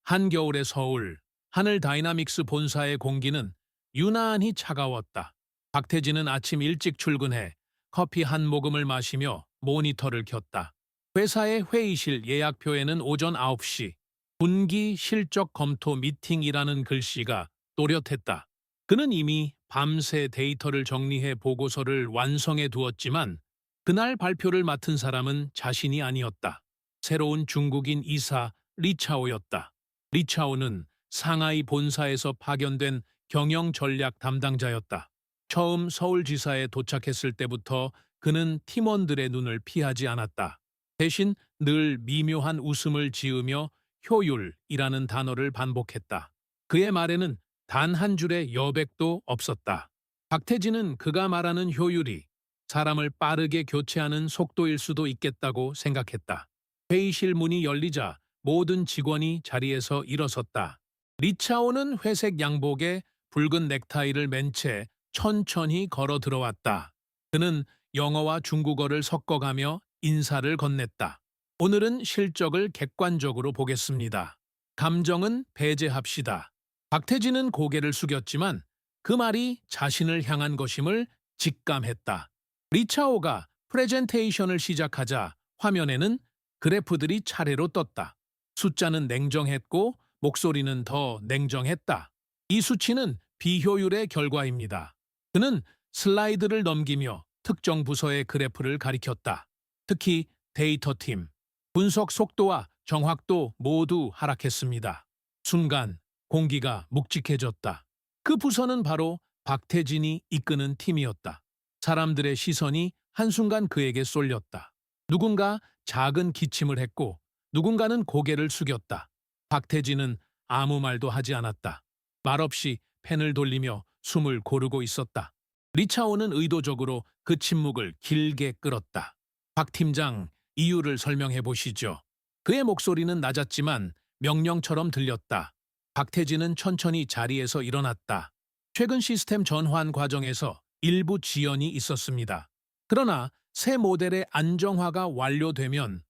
한겨울의 서울, 하늘 다이나믹스 본사의 공기는 유난히 차가웠다. 박태진은 아침 일찍 출근해 커피 한 모금을 마시며 모니터를 켰다. 회사의 회의실 예약표에는 오전 9시 분기 실적 검토 미팅이라는 글씨가 또렷했다. 그는 이미 밤새 데이터를 정리해 보고서를 완성해 두었지만 그날 발표를 맡은 사람은 자신이 아니었다. 새로운 중국인 이사 리차오였다. 리차오는 상하이 본사에서 파견된 경영 전략 담당자였다. 처음 서울지사에 도착했을 때부터 그는 팀원들의 눈을 피하지 않았다. 대신 늘 미묘한 웃음을 지으며 효율이라는 단어를 반복했다. 그의 말에는 단 한 줄의 여백도 없었다. 박태진은 그가 말하는 효율이 사람을 빠르게 교체하는 속도일 수도 있겠다고 생각했다. 회의실 문이 열리자 모든 직원이 자리에서 일어섰다. 리차오는 회색 양복에 붉은 넥타이를 맨 채 천천히 걸어 들어왔다. 그는 영어와 중국어를 섞어가며 인사를 건넸다. 오늘은 실적을 객관적으로 보겠습니다. 감정은 배제합시다. 박태진은 고개를 숙였지만 그 말이 자신을 향한 것임을 직감했다. 리차오가 프레젠테이션을 시작하자 화면에는 그래프들이 차례로 떴다. 숫자는 냉정했고 목소리는 더 냉정했다. 이 수치는 비효율의 결과입니다. 그는 슬라이드를 넘기며 특정 부서의 그래프를 가리켰다. 특히 데이터팀, 분석 속도와 정확도 모두 하락했습니다. 순간 공기가 묵직해졌다. 그 부서는 바로 박태진이 이끄는 팀이었다. 사람들의 시선이 한순간 그에게 쏠렸다. 누군가 작은 기침을 했고 누군가는 고개를 숙였다. 박태진은 아무 말도 하지 않았다. 말없이 펜을 돌리며 숨을 고르고 있었다. 리차오는 의도적으로 그 침묵을 길게 끌었다. 박 팀장, 이유를 설명해 보시죠. 그의 목소리는 낮았지만 명령처럼 들렸다. 박태진은 천천히 자리에서 일어났다. 최근 시스템 전환 과정에서 일부 지연이 있었습니다. 그러나 새 모델의 안정화가 완료되면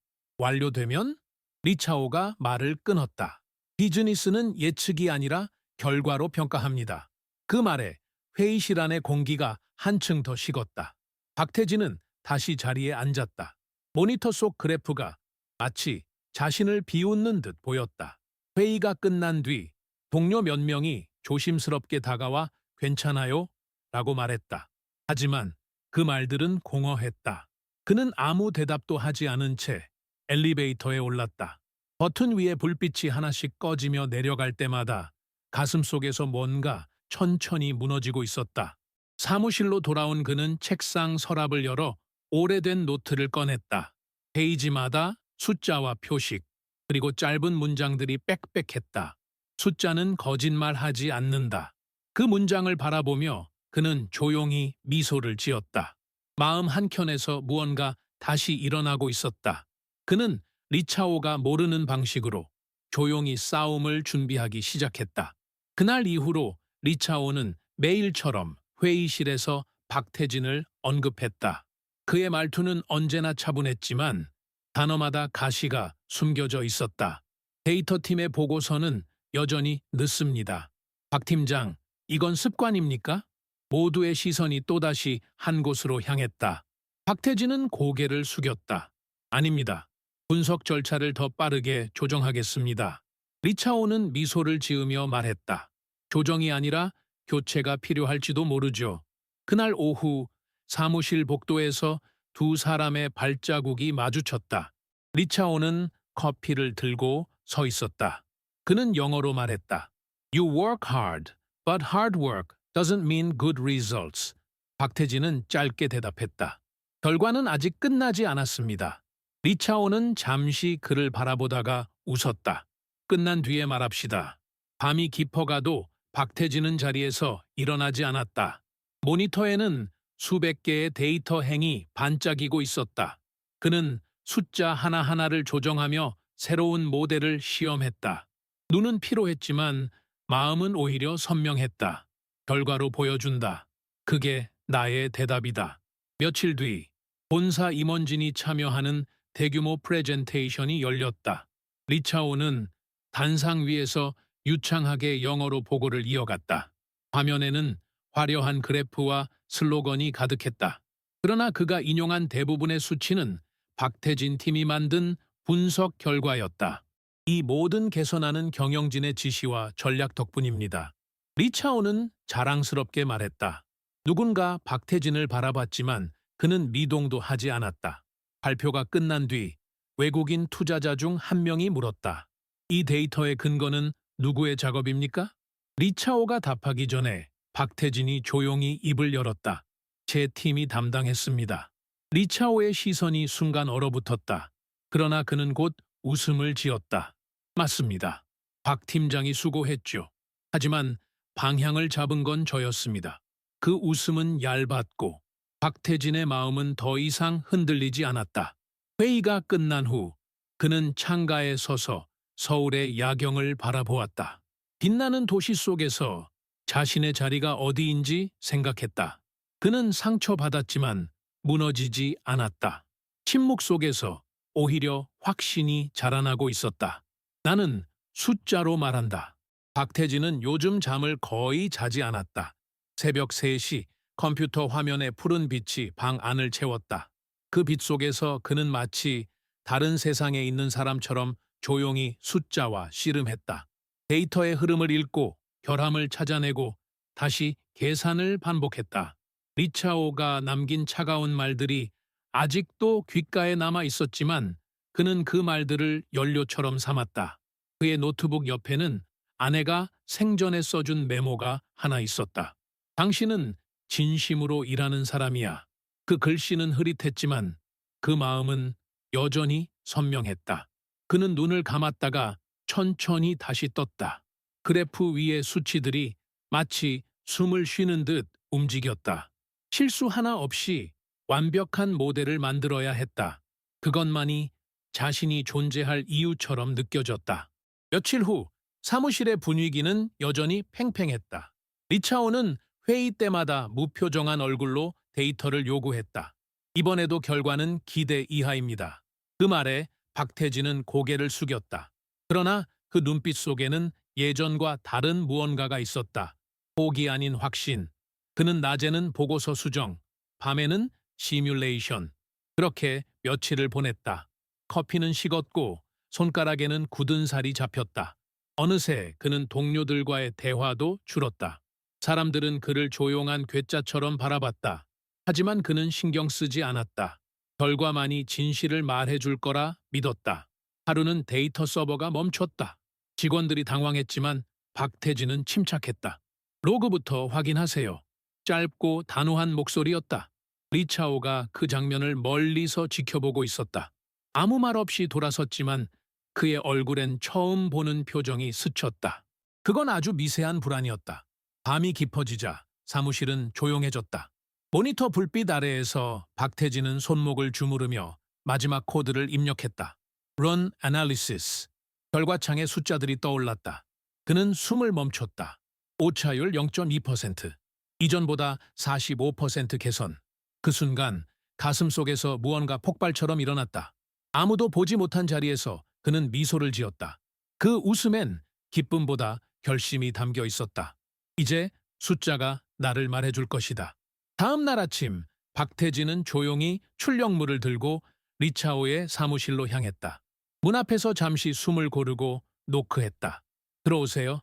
리차오가 말을 끊었다. 비즈니스는 예측이 아니라 결과로 평가합니다. 그 말에 회의실 안의 공기가 한층 더 식었다. 박태진은 다시 자리에 앉았다. 모니터 속 그래프가 마치 자신을 비웃는 듯 보였다. 회의가 끝난 뒤 동료 몇 명이 조심스럽게 다가와 괜찮아요? 라고 말했다. 하지만 그 말들은 공허했다. 그는 아무 대답도 하지 않은 채 엘리베이터에 올랐다. 버튼 위에 불빛이 하나씩 꺼지며 내려갈 때마다 가슴속에서 뭔가 천천히 무너지고 있었다. 사무실로 돌아온 그는 책상 서랍을 열어 오래된 노트를 꺼냈다. 페이지마다 숫자와 표식, 그리고 짧은 문장들이 빽빽했다. 숫자는 거짓말하지 않는다. 그 문장을 바라보며 그는 조용히 미소를 지었다. 마음 한켠에서 무언가 다시 일어나고 있었다. 그는 리차오가 모르는 방식으로 조용히 싸움을 준비하기 시작했다. 그날 이후로 리차오는 매일처럼 회의실에서 박태진을 언급했다. 그의 말투는 언제나 차분했지만 단어마다 가시가 숨겨져 있었다. 데이터팀의 보고서는 여전히 늦습니다. 박 팀장, 이건 습관입니까? 모두의 시선이 또다시 한 곳으로 향했다. 박태진은 고개를 숙였다. 아닙니다. 분석 절차를 더 빠르게 조정하겠습니다. 리차오는 미소를 지으며 말했다. 조정이 아니라 교체가 필요할지도 모르죠. 그날 오후 사무실 복도에서 두 사람의 발자국이 마주쳤다. 리차오는 커피를 들고 서 있었다. 그는 영어로 말했다. You work hard, but hard work doesn't mean good results. 박태진은 짧게 대답했다. 결과는 아직 끝나지 않았습니다. 리차오는 잠시 그를 바라보다가 웃었다. 끝난 뒤에 말합시다. 밤이 깊어가도 박태진은 자리에서 일어나지 않았다. 모니터에는 수백 개의 데이터 행이 반짝이고 있었다. 그는 숫자 하나하나를 조정하며 새로운 모델을 시험했다. 눈은 피로했지만 마음은 오히려 선명했다. 결과로 보여준다. 그게 나의 대답이다. 며칠 뒤 본사 임원진이 참여하는 대규모 프레젠테이션이 열렸다. 리차오는 단상 위에서 유창하게 영어로 보고를 이어갔다. 화면에는 화려한 그래프와 슬로건이 가득했다. 그러나 그가 인용한 대부분의 수치는 박태진 팀이 만든 분석 결과였다. 이 모든 개선안은 경영진의 지시와 전략 덕분입니다. 리차오는 자랑스럽게 말했다. 누군가 박태진을 바라봤지만 그는 미동도 하지 않았다. 발표가 끝난 뒤 외국인 투자자 중 한 명이 물었다. 이 데이터의 근거는 누구의 작업입니까? 리차오가 답하기 전에 박태진이 조용히 입을 열었다. 제 팀이 담당했습니다. 리차오의 시선이 순간 얼어붙었다. 그러나 그는 곧 웃음을 지었다. 맞습니다. 박 팀장이 수고했죠. 하지만 방향을 잡은 건 저였습니다. 그 웃음은 얇았고 박태진의 마음은 더 이상 흔들리지 않았다. 회의가 끝난 후 그는 창가에 서서 서울의 야경을 바라보았다. 빛나는 도시 속에서 자신의 자리가 어디인지 생각했다. 그는 상처받았지만 무너지지 않았다. 침묵 속에서 오히려 확신이 자라나고 있었다. 나는 숫자로 말한다. 박태진은 요즘 잠을 거의 자지 않았다. 새벽 3시 컴퓨터 화면에 푸른 빛이 방 안을 채웠다. 그 빛 속에서 그는 마치 다른 세상에 있는 사람처럼 조용히 숫자와 씨름했다. 데이터의 흐름을 읽고 결함을 찾아내고 다시 계산을 반복했다. 리차오가 남긴 차가운 말들이 아직도 귓가에 남아 있었지만 그는 그 말들을 연료처럼 삼았다. 그의 노트북 옆에는 아내가 생전에 써준 메모가 하나 있었다. 당신은 진심으로 일하는 사람이야. 그 글씨는 흐릿했지만 그 마음은 여전히 선명했다. 그는 눈을 감았다가 천천히 다시 떴다. 그래프 위의 수치들이 마치 숨을 쉬는 듯 움직였다. 실수 하나 없이 완벽한 모델을 만들어야 했다. 그것만이 자신이 존재할 이유처럼 느껴졌다. 며칠 후 사무실의 분위기는 여전히 팽팽했다. 리차오는 회의 때마다 무표정한 얼굴로 데이터를 요구했다. 이번에도 결과는 기대 이하입니다. 그 말에 박태진은 고개를 숙였다. 그러나 그 눈빛 속에는 예전과 다른 무언가가 있었다. 포기 아닌 확신. 그는 낮에는 보고서 수정, 밤에는 시뮬레이션. 그렇게 며칠을 보냈다. 커피는 식었고 손가락에는 굳은 살이 잡혔다. 어느새 그는 동료들과의 대화도 줄었다. 사람들은 그를 조용한 괴짜처럼 바라봤다. 하지만 그는 신경 쓰지 않았다. 결과만이 진실을 말해줄 거라 믿었다. 하루는 데이터 서버가 멈췄다. 직원들이 당황했지만 박태진은 침착했다. 로그부터 확인하세요. 짧고 단호한 목소리였다. 리차오가 그 장면을 멀리서 지켜보고 있었다. 아무 말 없이 돌아섰지만 그의 얼굴엔 처음 보는 표정이 스쳤다. 그건 아주 미세한 불안이었다. 밤이 깊어지자 사무실은 조용해졌다. 모니터 불빛 아래에서 박태진은 손목을 주무르며 마지막 코드를 입력했다. Run Analysis. 결과창에 숫자들이 떠올랐다. 그는 숨을 멈췄다. 오차율 0.2%. 이전보다 45% 개선. 그 순간 가슴속에서 무언가 폭발처럼 일어났다. 아무도 보지 못한 자리에서 그는 미소를 지었다. 그 웃음엔 기쁨보다 결심이 담겨 있었다. 이제 숫자가 나를 말해줄 것이다. 다음 날 아침 박태진은 조용히 출력물을 들고 리차오의 사무실로 향했다. 문 앞에서 잠시 숨을 고르고 노크했다. 들어오세요.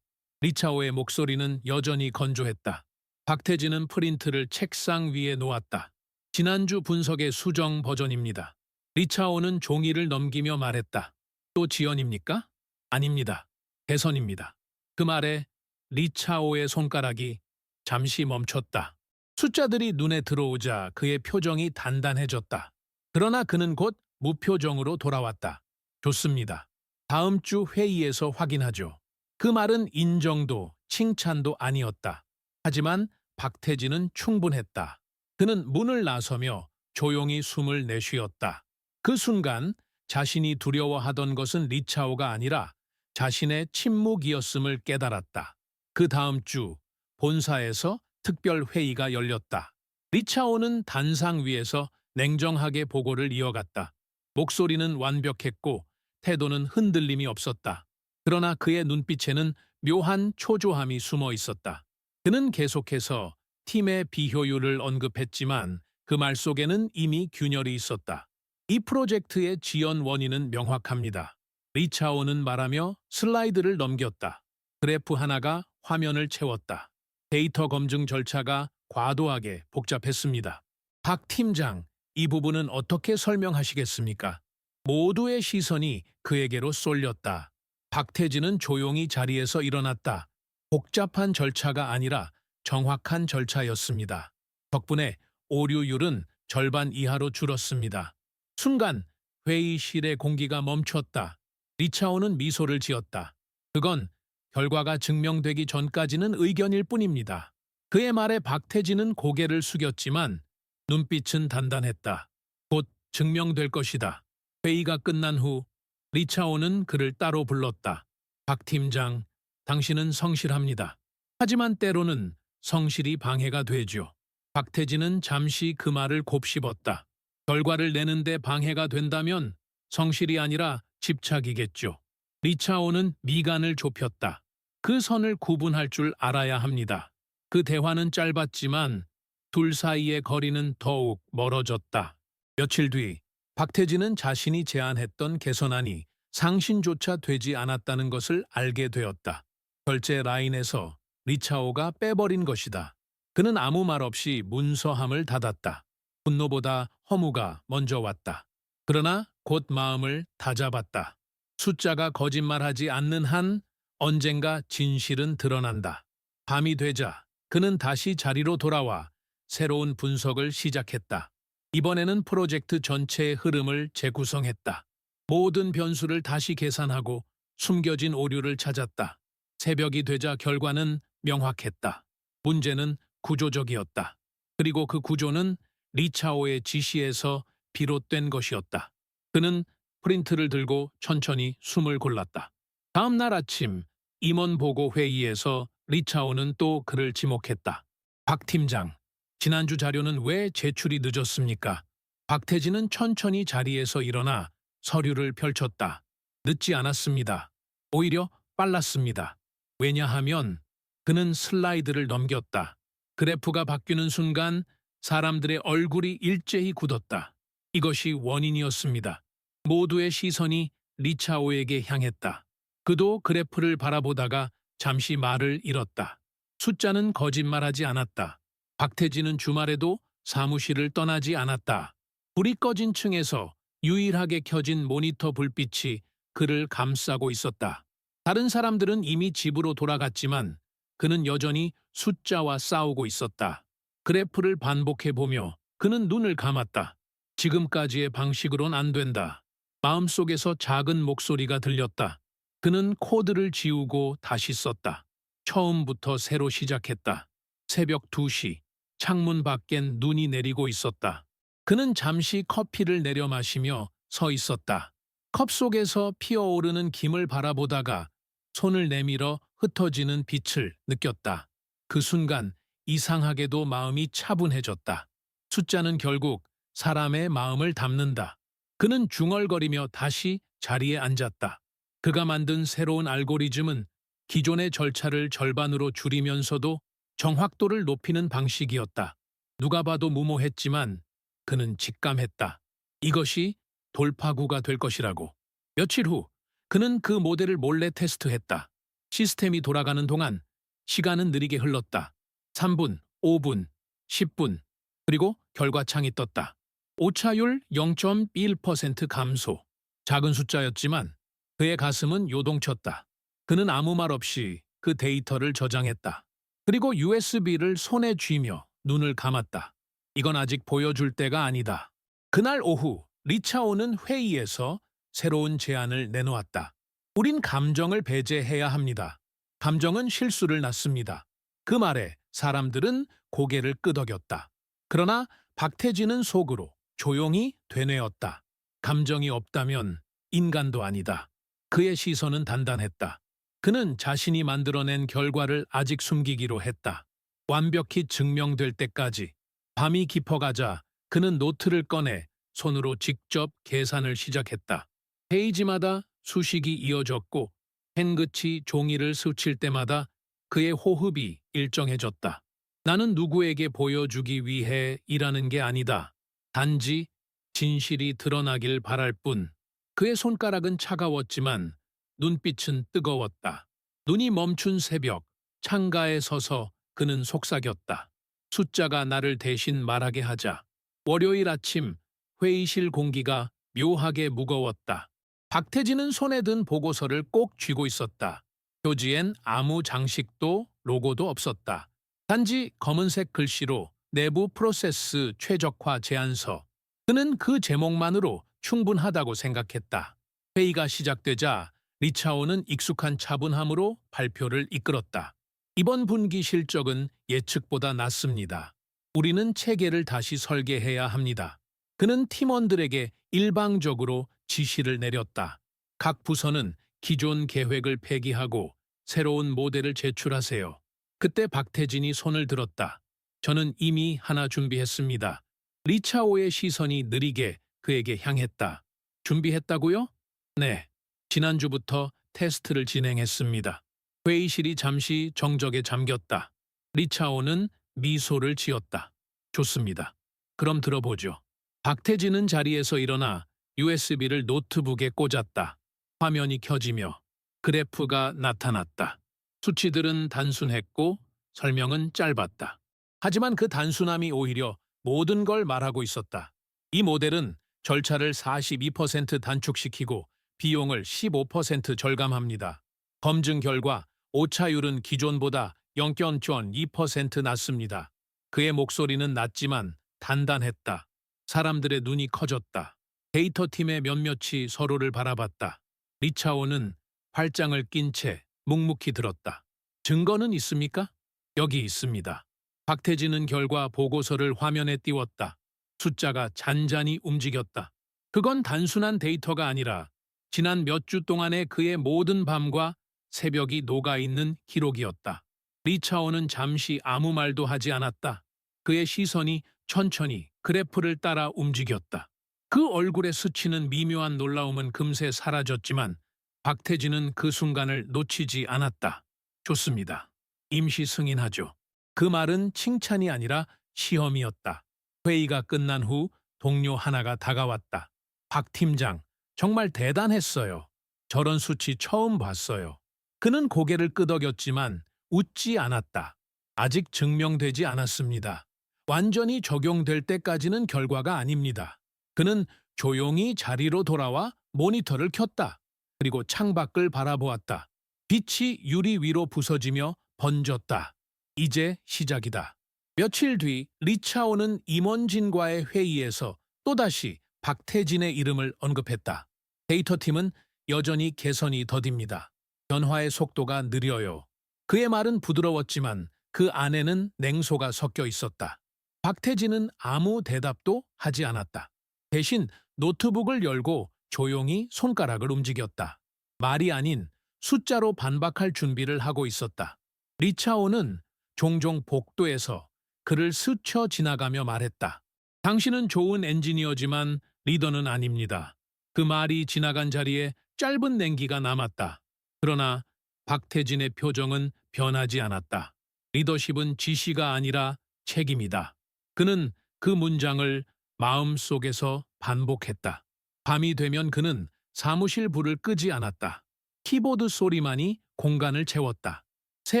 리차오의 목소리는 여전히 건조했다. 박태진은 프린트를 책상 위에 놓았다. 지난주 분석의 수정 버전입니다. 리차오는 종이를 넘기며 말했다. 또 지연입니까? 아닙니다. 개선입니다. 그 말에 리차오의 손가락이 잠시 멈췄다. 숫자들이 눈에 들어오자 그의 표정이 단단해졌다. 그러나 그는 곧 무표정으로 돌아왔다. 좋습니다. 다음 주 회의에서 확인하죠. 그 말은 인정도 칭찬도 아니었다. 하지만 박태진은 충분했다. 그는 문을 나서며 조용히 숨을 내쉬었다. 그 순간 자신이 두려워하던 것은 리차오가 아니라 자신의 침묵이었음을 깨달았다. 그 다음 주 본사에서 특별 회의가 열렸다. 리차오는 단상 위에서 냉정하게 보고를 이어갔다. 목소리는 완벽했고 태도는 흔들림이 없었다. 그러나 그의 눈빛에는 묘한 초조함이 숨어 있었다. 그는 계속해서 팀의 비효율을 언급했지만 그 말 속에는 이미 균열이 있었다. 이 프로젝트의 지연 원인은 명확합니다. 리차오는 말하며 슬라이드를 넘겼다. 그래프 하나가 화면을 채웠다. 데이터 검증 절차가 과도하게 복잡했습니다. 박 팀장, 이 부분은 어떻게 설명하시겠습니까? 모두의 시선이 그에게로 쏠렸다. 박태진은 조용히 자리에서 일어났다. 복잡한 절차가 아니라 정확한 절차였습니다. 덕분에 오류율은 절반 이하로 줄었습니다. 순간 회의실의 공기가 멈췄다. 리차오는 미소를 지었다. 그건 결과가 증명되기 전까지는 의견일 뿐입니다. 그의 말에 박태진은 고개를 숙였지만 눈빛은 단단했다. 곧 증명될 것이다. 회의가 끝난 후 리차오는 그를 따로 불렀다. 박 팀장, 당신은 성실합니다. 하지만 때로는 성실이 방해가 되죠. 박태진은 잠시 그 말을 곱씹었다. 결과를 내는데 방해가 된다면 성실이 아니라 집착이겠죠. 리차오는 미간을 좁혔다. 그 선을 구분할 줄 알아야 합니다. 그 대화는 짧았지만 둘 사이의 거리는 더욱 멀어졌다. 며칠 뒤 박태진은 자신이 제안했던 개선안이 상신조차 되지 않았다는 것을 알게 되었다. 결제 라인에서 리차오가 빼버린 것이다. 그는 아무 말 없이 문서함을 닫았다. 분노보다 허무가 먼저 왔다. 그러나 곧 마음을 다잡았다. 숫자가 거짓말하지 않는 한 언젠가 진실은 드러난다. 밤이 되자 그는 다시 자리로 돌아와 새로운 분석을 시작했다. 이번에는 프로젝트 전체의 흐름을 재구성했다. 모든 변수를 다시 계산하고 숨겨진 오류를 찾았다. 새벽이 되자 결과는 명확했다. 문제는 구조적이었다. 그리고 그 구조는 리차오의 지시에서 비롯된 것이었다. 그는 프린트를 들고 천천히 숨을 골랐다. 다음 날 아침 임원 보고 회의에서 리차오는 또 그를 지목했다. 박 팀장, 지난주 자료는 왜 제출이 늦었습니까? 박태진은 천천히 자리에서 일어나 서류를 펼쳤다. 늦지 않았습니다. 오히려 빨랐습니다. 왜냐하면 그는 슬라이드를 넘겼다. 그래프가 바뀌는 순간 사람들의 얼굴이 일제히 굳었다. 이것이 원인이었습니다. 모두의 시선이 리차오에게 향했다. 그도 그래프를 바라보다가 잠시 말을 잃었다. 숫자는 거짓말하지 않았다. 박태진은 주말에도 사무실을 떠나지 않았다. 불이 꺼진 층에서 유일하게 켜진 모니터 불빛이 그를 감싸고 있었다. 다른 사람들은 이미 집으로 돌아갔지만 그는 여전히 숫자와 싸우고 있었다. 그래프를 반복해보며 그는 눈을 감았다. 지금까지의 방식으론 안 된다. 마음속에서 작은 목소리가 들렸다. 그는 코드를 지우고 다시 썼다. 처음부터 새로 시작했다. 새벽 2시, 창문 밖엔 눈이 내리고 있었다. 그는 잠시 커피를 내려 마시며 서 있었다. 컵 속에서 피어오르는 김을 바라보다가 손을 내밀어 흩어지는 빛을 느꼈다. 그 순간 이상하게도 마음이 차분해졌다. 숫자는 결국 사람의 마음을 담는다. 그는 중얼거리며 다시 자리에 앉았다. 그가 만든 새로운 알고리즘은 기존의 절차를 절반으로 줄이면서도 정확도를 높이는 방식이었다. 누가 봐도 무모했지만 그는 직감했다. 이것이 돌파구가 될 것이라고. 며칠 후 그는 그 모델을 몰래 테스트했다. 시스템이 돌아가는 동안 시간은 느리게 흘렀다. 3분, 5분, 10분, 그리고 결과창이 떴다. 오차율 0.1% 감소. 작은 숫자였지만 그의 가슴은 요동쳤다. 그는 아무 말 없이 그 데이터를 저장했다. 그리고 USB를 손에 쥐며 눈을 감았다. 이건 아직 보여줄 때가 아니다. 그날 오후 리차오는 회의에서 새로운 제안을 내놓았다. 우린 감정을 배제해야 합니다. 감정은 실수를 낳습니다. 그 말에 사람들은 고개를 끄덕였다. 그러나 박태진은 속으로 조용히 되뇌었다. 감정이 없다면 인간도 아니다. 그의 시선은 단단했다. 그는 자신이 만들어낸 결과를 아직 숨기기로 했다. 완벽히 증명될 때까지. 밤이 깊어가자 그는 노트를 꺼내 손으로 직접 계산을 시작했다. 페이지마다 수식이 이어졌고 펜끝이 종이를 스칠 때마다 그의 호흡이 일정해졌다. 나는 누구에게 보여주기 위해 일하는 게 아니다. 단지 진실이 드러나길 바랄 뿐. 그의 손가락은 차가웠지만 눈빛은 뜨거웠다. 눈이 멈춘 새벽, 창가에 서서 그는 속삭였다. 숫자가 나를 대신 말하게 하자. 월요일 아침 회의실 공기가 묘하게 무거웠다. 박태진은 손에 든 보고서를 꼭 쥐고 있었다. 표지엔 아무 장식도 로고도 없었다. 단지 검은색 글씨로 내부 프로세스 최적화 제안서. 그는 그 제목만으로 충분하다고 생각했다. 회의가 시작되자 리차오는 익숙한 차분함으로 발표를 이끌었다. 이번 분기 실적은 예측보다 낮습니다. 우리는 체계를 다시 설계해야 합니다. 그는 팀원들에게 일방적으로 지시를 내렸다. 각 부서는 기존 계획을 폐기하고 새로운 모델을 제출하세요. 그때 박태진이 손을 들었다. 저는 이미 하나 준비했습니다. 리차오의 시선이 느리게 그에게 향했다. 준비했다고요? 네. 지난주부터 테스트를 진행했습니다. 회의실이 잠시 정적에 잠겼다. 리차오는 미소를 지었다. 좋습니다. 그럼 들어보죠. 박태진은 자리에서 일어나 USB를 노트북에 꽂았다. 화면이 켜지며 그래프가 나타났다. 수치들은 단순했고 설명은 짧았다. 하지만 그 단순함이 오히려 모든 걸 말하고 있었다. 이 모델은 절차를 42% 단축시키고 비용을 15% 절감합니다. 검증 결과 오차율은 기존보다 0.2% 낮습니다. 그의 목소리는 낮지만 단단했다. 사람들의 눈이 커졌다. 데이터팀의 몇몇이 서로를 바라봤다. 리차오는 팔짱을 낀 채 묵묵히 들었다. 증거는 있습니까? 여기 있습니다. 박태진은 결과 보고서를 화면에 띄웠다. 숫자가 잔잔히 움직였다. 그건 단순한 데이터가 아니라 지난 몇 주 동안의 그의 모든 밤과 새벽이 녹아있는 기록이었다. 리차오는 잠시 아무 말도 하지 않았다. 그의 시선이 천천히 그래프를 따라 움직였다. 그 얼굴에 스치는 미묘한 놀라움은 금세 사라졌지만 박태진은 그 순간을 놓치지 않았다. 좋습니다. 임시 승인하죠. 그 말은 칭찬이 아니라 시험이었다. 회의가 끝난 후 동료 하나가 다가왔다. 박 팀장, 정말 대단했어요. 저런 수치 처음 봤어요. 그는 고개를 끄덕였지만 웃지 않았다. 아직 증명되지 않았습니다. 완전히 적용될 때까지는 결과가 아닙니다. 그는 조용히 자리로 돌아와 모니터를 켰다. 그리고 창밖을 바라보았다. 빛이 유리 위로 부서지며 번졌다. 이제 시작이다. 며칠 뒤 리차오는 임원진과의 회의에서 또다시 박태진의 이름을 언급했다. 데이터팀은 여전히 개선이 더딥니다. 변화의 속도가 느려요. 그의 말은 부드러웠지만 그 안에는 냉소가 섞여 있었다. 박태진은 아무 대답도 하지 않았다. 대신 노트북을 열고 조용히 손가락을 움직였다. 말이 아닌 숫자로 반박할 준비를 하고 있었다. 리차오는 종종 복도에서 그를 스쳐 지나가며 말했다. 당신은 좋은 엔지니어지만 리더는 아닙니다. 그 말이 지나간 자리에 짧은 냉기가 남았다. 그러나 박태진의 표정은 변하지 않았다. 리더십은 지시가 아니라 책임이다. 그는 그 문장을 마음속에서 반복했다. 밤이 되면 그는 사무실 불을 끄지 않았다. 키보드 소리만이 공간을 채웠다. 새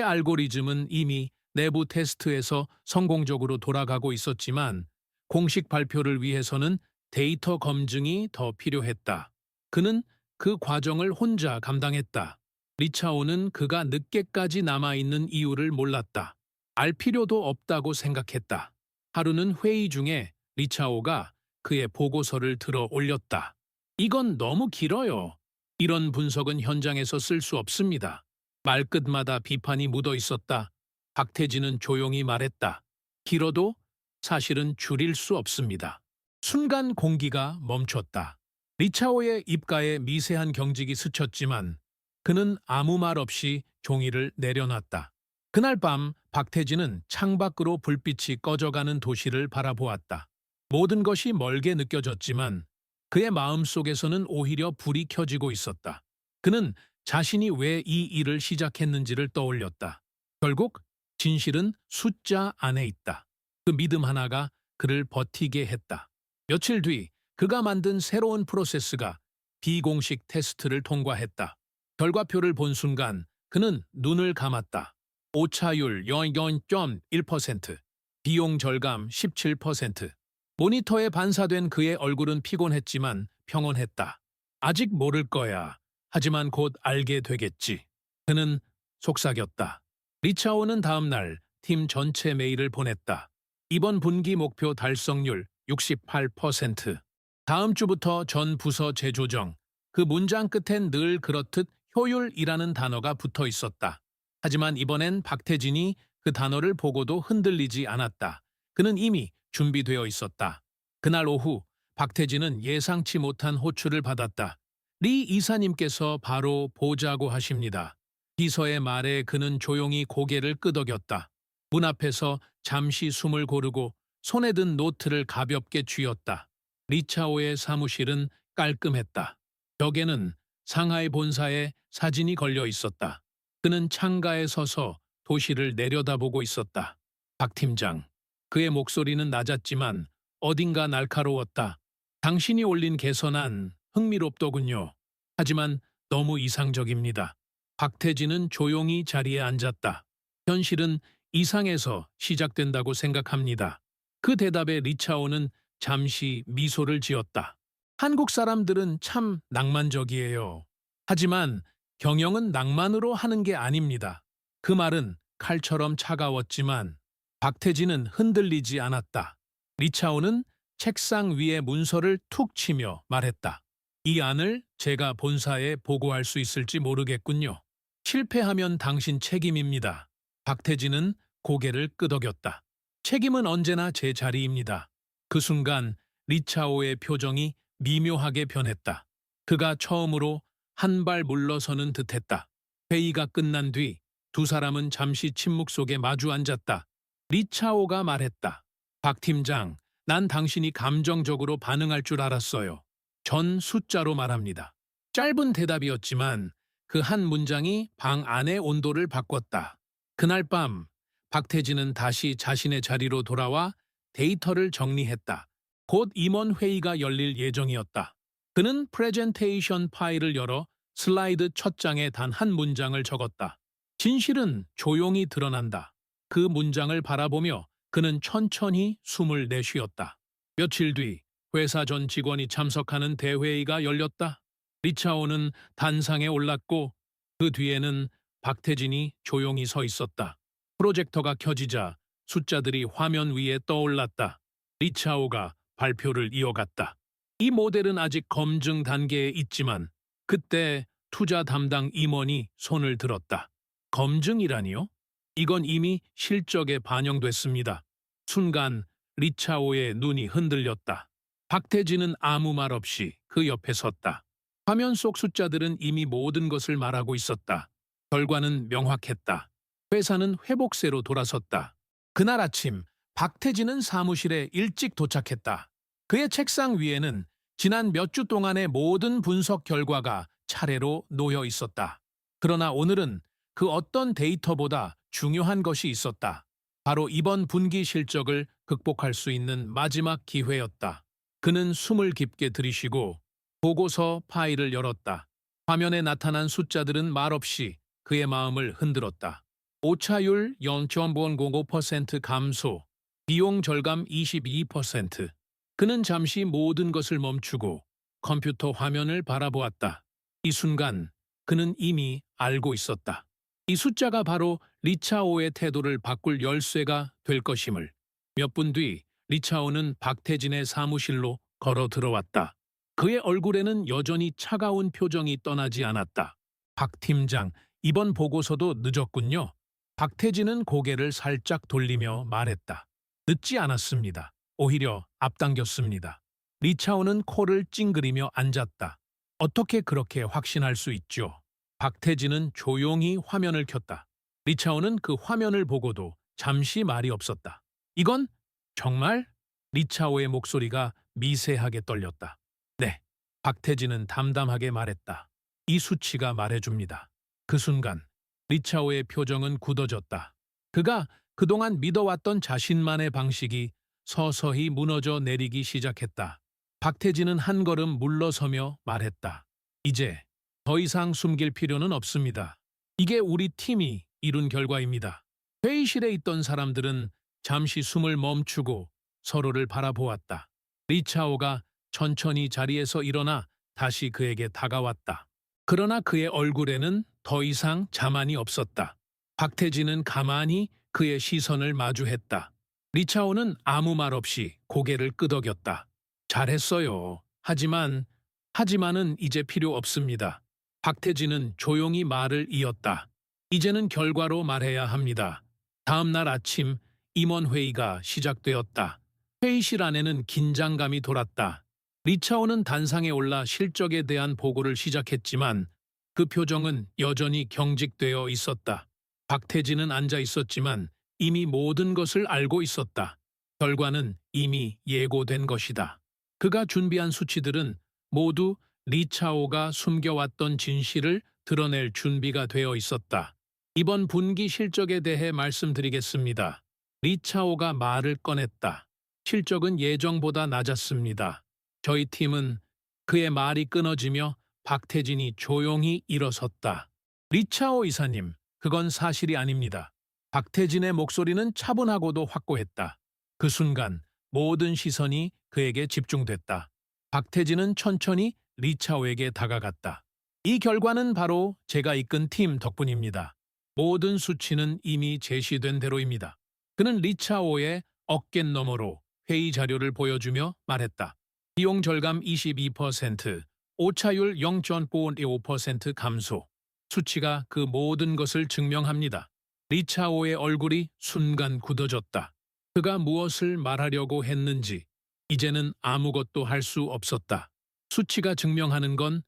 알고리즘은 이미 내부 테스트에서 성공적으로 돌아가고 있었지만 공식 발표를 위해서는 데이터 검증이 더 필요했다. 그는 그 과정을 혼자 감당했다. 리차오는 그가 늦게까지 남아있는 이유를 몰랐다. 알 필요도 없다고 생각했다. 하루는 회의 중에 리차오가 그의 보고서를 들어 올렸다. 이건 너무 길어요. 이런 분석은 현장에서 쓸 수 없습니다. 말끝마다 비판이 묻어 있었다. 박태진은 조용히 말했다. 길어도 사실은 줄일 수 없습니다. 순간 공기가 멈췄다. 리차오의 입가에 미세한 경직이 스쳤지만 그는 아무 말 없이 종이를 내려놨다. 그날 밤 박태진은 창밖으로 불빛이 꺼져가는 도시를 바라보았다. 모든 것이 멀게 느껴졌지만 그의 마음속에서는 오히려 불이 켜지고 있었다. 그는 자신이 왜 이 일을 시작했는지를 떠올렸다. 결국 진실은 숫자 안에 있다. 그 믿음 하나가 그를 버티게 했다. 며칠 뒤 그가 만든 새로운 프로세스가 비공식 테스트를 통과했다. 결과표를 본 순간 그는 눈을 감았다. 오차율 0.1%, 비용 절감 17%. 모니터에 반사된 그의 얼굴은 피곤했지만 평온했다. 아직 모를 거야. 하지만 곧 알게 되겠지. 그는 속삭였다. 리차오는 다음 날 팀 전체 메일을 보냈다. 이번 분기 목표 달성률 68%. 다음 주부터 전 부서 재조정. 그 문장 끝엔 늘 그렇듯 효율이라는 단어가 붙어 있었다. 하지만 이번엔 박태진이 그 단어를 보고도 흔들리지 않았다. 그는 이미 준비되어 있었다. 그날 오후 박태진은 예상치 못한 호출을 받았다. 리 이사님께서 바로 보자고 하십니다. 비서의 말에 그는 조용히 고개를 끄덕였다. 문 앞에서 잠시 숨을 고르고 손에 든 노트를 가볍게 쥐었다. 리차오의 사무실은 깔끔했다. 벽에는 상하이 본사의 사진이 걸려 있었다. 그는 창가에 서서 도시를 내려다보고 있었다. 박 팀장. 그의 목소리는 낮았지만 어딘가 날카로웠다. 당신이 올린 개선안 흥미롭더군요. 하지만 너무 이상적입니다. 박태진은 조용히 자리에 앉았다. 현실은 이상에서 시작된다고 생각합니다. 그 대답에 리차오는 잠시 미소를 지었다. 한국 사람들은 참 낭만적이에요. 하지만 경영은 낭만으로 하는 게 아닙니다. 그 말은 칼처럼 차가웠지만 박태진은 흔들리지 않았다. 리차오는 책상 위에 문서를 툭 치며 말했다. 이 안을 제가 본사에 보고할 수 있을지 모르겠군요. 실패하면 당신 책임입니다. 박태진은 고개를 끄덕였다. 책임은 언제나 제 자리입니다. 그 순간 리차오의 표정이 미묘하게 변했다. 그가 처음으로 한 발 물러서는 듯했다. 회의가 끝난 뒤 두 사람은 잠시 침묵 속에 마주 앉았다. 리차오가 말했다. 박 팀장, 난 당신이 감정적으로 반응할 줄 알았어요. 전 숫자로 말합니다. 짧은 대답이었지만 그 한 문장이 방 안의 온도를 바꿨다. 그날 밤 박태진은 다시 자신의 자리로 돌아와 데이터를 정리했다. 곧 임원 회의가 열릴 예정이었다. 그는 프레젠테이션 파일을 열어 슬라이드 첫 장에 단 한 문장을 적었다. 진실은 조용히 드러난다. 그 문장을 바라보며 그는 천천히 숨을 내쉬었다. 며칠 뒤 회사 전 직원이 참석하는 대회의가 열렸다. 리차오는 단상에 올랐고 그 뒤에는 박태진이 조용히 서 있었다. 프로젝터가 켜지자 숫자들이 화면 위에 떠올랐다. 리차오가 발표를 이어갔다. 이 모델은 아직 검증 단계에 있지만 그때 투자 담당 임원이 손을 들었다. 검증이라니요? 이건 이미 실적에 반영됐습니다. 순간 리차오의 눈이 흔들렸다. 박태진은 아무 말 없이 그 옆에 섰다. 화면 속 숫자들은 이미 모든 것을 말하고 있었다. 결과는 명확했다. 회사는 회복세로 돌아섰다. 그날 아침 박태진은 사무실에 일찍 도착했다. 그의 책상 위에는 지난 몇 주 동안의 모든 분석 결과가 차례로 놓여 있었다. 그러나 오늘은 그 어떤 데이터보다 중요한 것이 있었다. 바로 이번 분기 실적을 극복할 수 있는 마지막 기회였다. 그는 숨을 깊게 들이쉬고 보고서 파일을 열었다. 화면에 나타난 숫자들은 말없이 그의 마음을 흔들었다. 오차율 0.05% 감소, 비용 절감 22%. 그는 잠시 모든 것을 멈추고 컴퓨터 화면을 바라보았다. 이 순간 그는 이미 알고 있었다. 이 숫자가 바로 리차오의 태도를 바꿀 열쇠가 될 것임을. 몇 분 뒤 리차오는 박태진의 사무실로 걸어 들어왔다. 그의 얼굴에는 여전히 차가운 표정이 떠나지 않았다. 박 팀장, 이번 보고서도 늦었군요. 박태진은 고개를 살짝 돌리며 말했다. 늦지 않았습니다. 오히려 앞당겼습니다. 리차오는 코를 찡그리며 앉았다. 어떻게 그렇게 확신할 수 있죠? 박태진은 조용히 화면을 켰다. 리차오는 그 화면을 보고도 잠시 말이 없었다. 이건 정말? 리차오의 목소리가 미세하게 떨렸다. 네, 박태진은 담담하게 말했다. 이 수치가 말해줍니다. 그 순간 리차오의 표정은 굳어졌다. 그가 그동안 믿어왔던 자신만의 방식이 서서히 무너져 내리기 시작했다. 박태진은 한 걸음 물러서며 말했다. 이제 더 이상 숨길 필요는 없습니다. 이게 우리 팀이 이룬 결과입니다. 회의실에 있던 사람들은 잠시 숨을 멈추고 서로를 바라보았다. 리차오가 천천히 자리에서 일어나 다시 그에게 다가왔다. 그러나 그의 얼굴에는 더 이상 자만이 없었다. 박태진은 가만히 그의 시선을 마주했다. 리차오는 아무 말 없이 고개를 끄덕였다. 잘했어요. 하지만은 이제 필요 없습니다. 박태진은 조용히 말을 이었다. 이제는 결과로 말해야 합니다. 다음 날 아침 임원회의가 시작되었다. 회의실 안에는 긴장감이 돌았다. 리차오는 단상에 올라 실적에 대한 보고를 시작했지만 그 표정은 여전히 경직되어 있었다. 박태진은 앉아 있었지만 이미 모든 것을 알고 있었다. 결과는 이미 예고된 것이다. 그가 준비한 수치들은 모두 리차오가 숨겨왔던 진실을 드러낼 준비가 되어 있었다. 이번 분기 실적에 대해 말씀드리겠습니다. 리차오가 말을 꺼냈다. 실적은 예정보다 낮았습니다. 저희 팀은 그의 말이 끊어지며 박태진이 조용히 일어섰다. 리차오 이사님, 그건 사실이 아닙니다. 박태진의 목소리는 차분하고도 확고했다. 그 순간 모든 시선이 그에게 집중됐다. 박태진은 천천히 리차오에게 다가갔다. 이 결과는 바로 제가 이끈 팀 덕분입니다. 모든 수치는 이미 제시된 대로입니다. 그는 리차오의 어깨너머로 회의 자료를 보여주며 말했다. 비용 절감 22%, 오차율 0.5% 감소. 수치가 그 모든 것을 증명합니다. 리차오의 얼굴이 순간 굳어졌다. 그가 무엇을 말하려고 했는지 이제는 아무것도 할 수 없었다. 수치가 증명하는 건